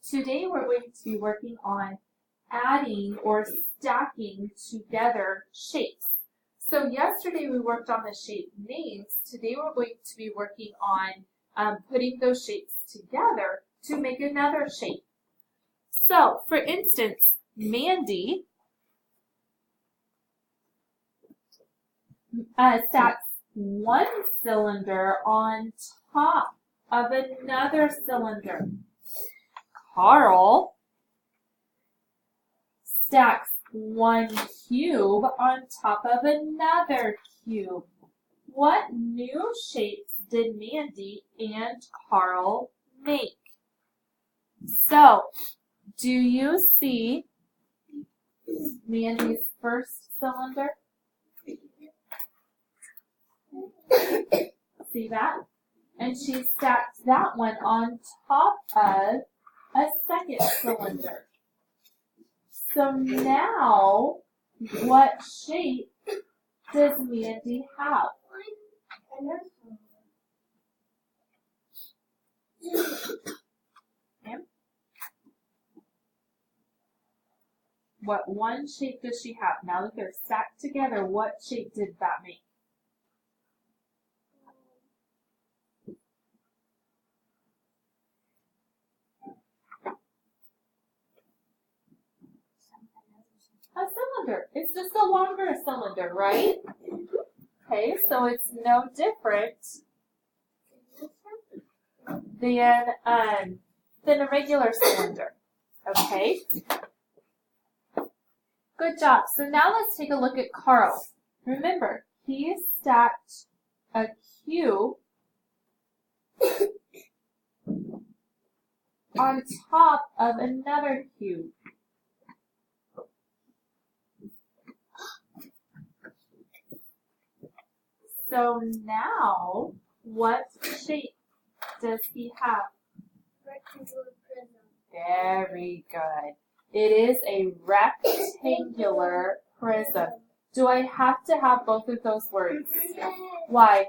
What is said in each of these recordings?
Today we're going to be working on adding or stacking together shapes. So yesterday we worked on the shape names. Today we're going to be working on putting those shapes together to make another shape. So for instance, Mandy stacks one cylinder on top of another cylinder. Carl stacks one cube on top of another cube. What new shapes did Mandy and Carl make? So, do you see Mandy's first cylinder? See that? And she stacked that one on top of a second cylinder. So now, what shape does Mandy have? Okay. What one shape does she have? Now that they're stacked together, what shape did that make? A cylinder. It's just a longer cylinder, right? Okay, so it's no different than a regular cylinder. Okay? Good job. So now let's take a look at Carl. Remember, he stacked a cube on top of another cube. So now, what shape does he have? Rectangular prism. Very good. It is a rectangular prism. Do I have to have both of those words? Why?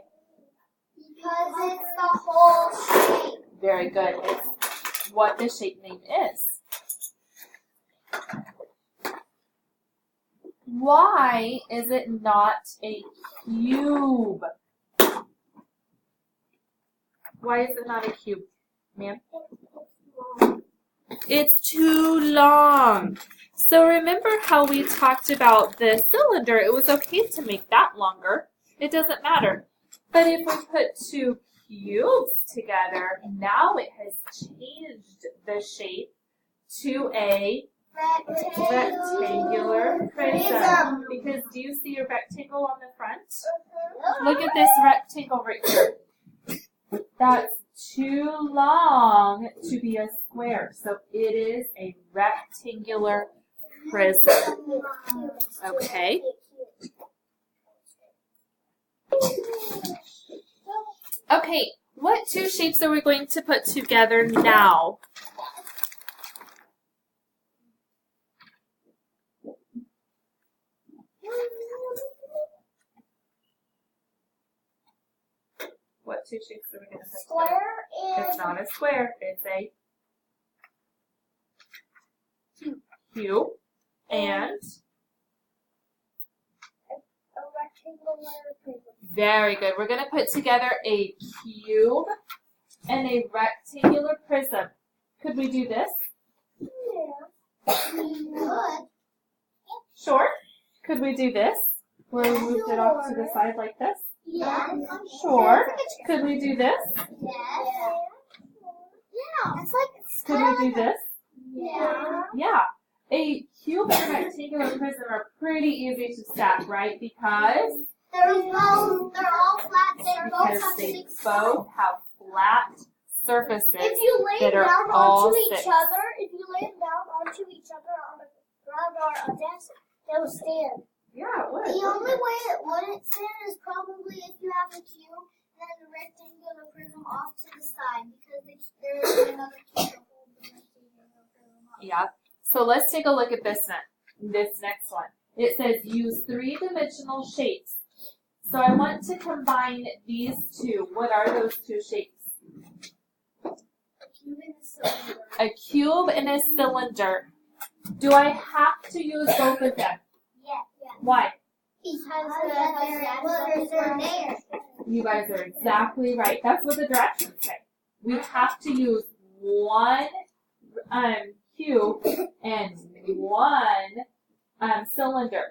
Because it's the whole shape. Very good. It's what the shape name is. Why is it not a cube? Why is it not a cube, ma'am? It's too long. So remember how we talked about the cylinder? It was okay to make that longer. It doesn't matter. But if we put two cubes together, now it has changed the shape to a rectangular prism. Because do you see a rectangle on the front? Look at this rectangle right here. That's too long to be a square, so it is a rectangular prism. Okay? Okay, what two shapes are we going to put together now? What two shapes are we going to put Square together? and It's not a square, it's a cube and a rectangular prism. very good. We're going to put together a cube and a rectangular prism. Could we do this? Yeah. Good. Sure. Could we do this? Where we moved it off to the side like this? Yeah. Sure. Could we do this? Yes. Yeah. It's like Could we do this? Yeah. Yeah. A cube and a rectangular prism are pretty easy to stack, right? Because They're all flat. They both have they 6 both have flat surfaces If you lay that them are down all onto each 6. other, if you lay them down onto each other on the ground or a desk, they will stand. Yeah, it would. The only way it wouldn't stand is probably if you have a cube and then the rectangular prism off to the side because there is another cube to hold the rectangular prism up. Yeah. So let's take a look at this next one. It says use 3-dimensional shapes. So I want to combine these two. What are those two shapes? cube and a cylinder. A cube and a cylinder. Do I have to use both of them? Yeah. Why? Because they're there. You guys are exactly right. That's what the directions say. We have to use one cube and one cylinder.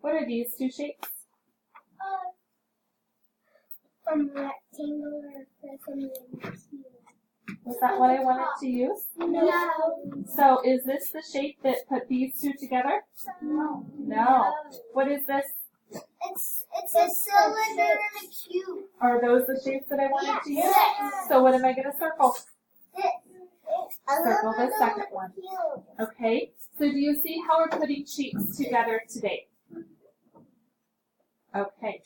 What are these two shapes? From rectangular prism and cube. Was that what I wanted to use? No. So is this the shape that put these two together? No. No. What is this? It's a cylinder and a cube. Are those the shapes that I wanted to use? Yes. So what am I going to circle? Circle the Aluminum second one. cube. Okay. So do you see how we're putting shapes together today? Okay.